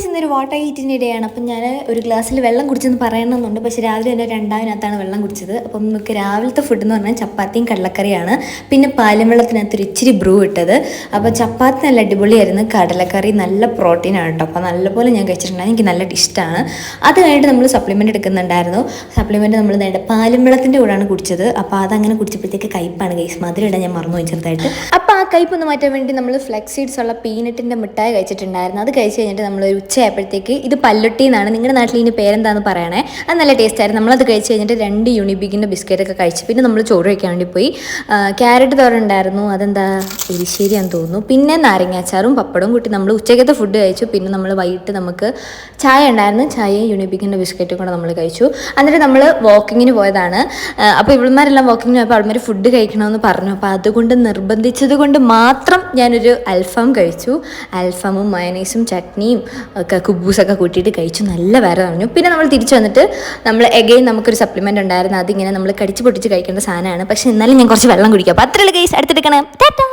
Guys, ഇന്നൊരു water ഈറ്റിൻ്റെ ഇടയാണ്. അപ്പം ഞാൻ ഒരു ഗ്ലാസ്സിൽ വെള്ളം കുടിച്ചെന്ന് പറയണമെന്നുണ്ട്. പക്ഷേ രാവിലെ തന്നെ രണ്ടാമതിനകത്താണ് വെള്ളം കുടിച്ചത്. അപ്പം നമുക്ക് രാവിലത്തെ ഫുഡ് എന്ന് പറഞ്ഞാൽ ചപ്പാത്തിയും കടലക്കറിയാണ്. പിന്നെ പാലും വെള്ളത്തിനകത്ത് ഒരു ഇച്ചിരി ബ്രൂ ഇട്ടത്. അപ്പോൾ ചപ്പാത്തി നല്ല അടിപൊളിയായിരുന്നു. കടലക്കറി നല്ല പ്രോട്ടീനാണ് കേട്ടോ. അപ്പോൾ നല്ലപോലെ ഞാൻ കഴിച്ചിട്ടുണ്ടായിരുന്നു. എനിക്ക് നല്ല ഇഷ്ടമാണ്. അത് കഴിഞ്ഞിട്ട് നമ്മൾ സപ്ലിമെൻറ്റ് എടുക്കുന്നുണ്ടായിരുന്നു. സപ്ലിമെൻറ്റ് നമ്മൾ നേരെ പാലും വെള്ളത്തിൻ്റെ കൂടെയാണ് കുടിച്ചത്. അപ്പോൾ അതങ്ങനെ കുടിച്ചപ്പോഴത്തേക്ക് കയ്പ്പാണ് ഗൈസ്. മധുരം ഇടാൻ ഞാൻ മറന്നുപോയി ചെറുതായിട്ട്. അപ്പോൾ ആ കയ്പ്പ് ഒന്ന് മാറ്റാൻ വേണ്ടി നമ്മൾ ഫ്ലെക്സ് സീഡ്സ് ഉള്ള പീനട്ടിൻ്റെ മിഠായി കഴിച്ചിട്ടുണ്ടായിരുന്നു. അത് കഴിച്ച് കഴിഞ്ഞിട്ട് നമ്മൾ ഒരു ഉച്ചയായപ്പോഴത്തേക്ക്, ഇത് പല്ലുട്ടി എന്നാണ്, നിങ്ങളുടെ നാട്ടിൽ ഇതിൻ്റെ പേരെന്താണെന്ന് പറയണേ. അത് നല്ല ടേസ്റ്റ് ആയിരുന്നു. നമ്മളത് കഴിച്ച് കഴിഞ്ഞിട്ട് 2 യൂണിബിക്കിൻ്റെ ബിസ്ക്കറ്റൊക്കെ കഴിച്ച് പിന്നെ നമ്മൾ ചോറ് കഴിക്കാൻ വേണ്ടി പോയി. ക്യാരറ്റ് തോരൻ ഉണ്ടായിരുന്നു, അതെന്താ എരിശ്ശേരിയാണെന്ന് തോന്നുന്നു. പിന്നെ നാരങ്ങാച്ചാറും പപ്പടവും കൂട്ടി നമ്മൾ ഉച്ചയ്ക്കത്തെ ഫുഡ് കഴിച്ചു. പിന്നെ നമ്മൾ വൈകിട്ട് നമുക്ക് ചായ ഉണ്ടായിരുന്നു. ചായയും യൂണിബിക്കിൻ്റെ ബിസ്ക്കറ്റും കൂടെ നമ്മൾ കഴിച്ചു. എന്നിട്ട് നമ്മൾ വാക്കിങ്ങിന് പോയതാണ്. അപ്പോൾ ഇവളുമാരെല്ലാം വാക്കിങ്ങിന് പോയപ്പോൾ അവൾമാർ ഫുഡ് കഴിക്കണമെന്ന് പറഞ്ഞു. അപ്പോൾ അതുകൊണ്ട് നിർബന്ധിച്ചത് കൊണ്ട് മാത്രം ഞാനൊരു അൽഫാം കഴിച്ചു. അൽഫാമും മയനൈസും ചട്നിയും ഒക്കെ കുബൂസൊക്കെ കൂട്ടിയിട്ട് കഴിച്ചു. നല്ല വയറ് നിറഞ്ഞു. പിന്നെ നമ്മൾ തിരിച്ചു വന്നിട്ട് നമ്മൾ എഗെയിൻ നമുക്കൊരു സപ്ലിമെൻ്റ് ഉണ്ടായിരുന്നു. അതിങ്ങനെ നമ്മൾ കടിച്ച് പൊട്ടിച്ച് കഴിക്കേണ്ട സാധനമാണ്. പക്ഷേ എന്നാലും ഞാൻ കുറച്ച് വെള്ളം കുടിക്കും. അപ്പോൾ അത്രയുള്ള ഗൈസ്, അടുത്തെടുക്കണം. ടാറ്റാ.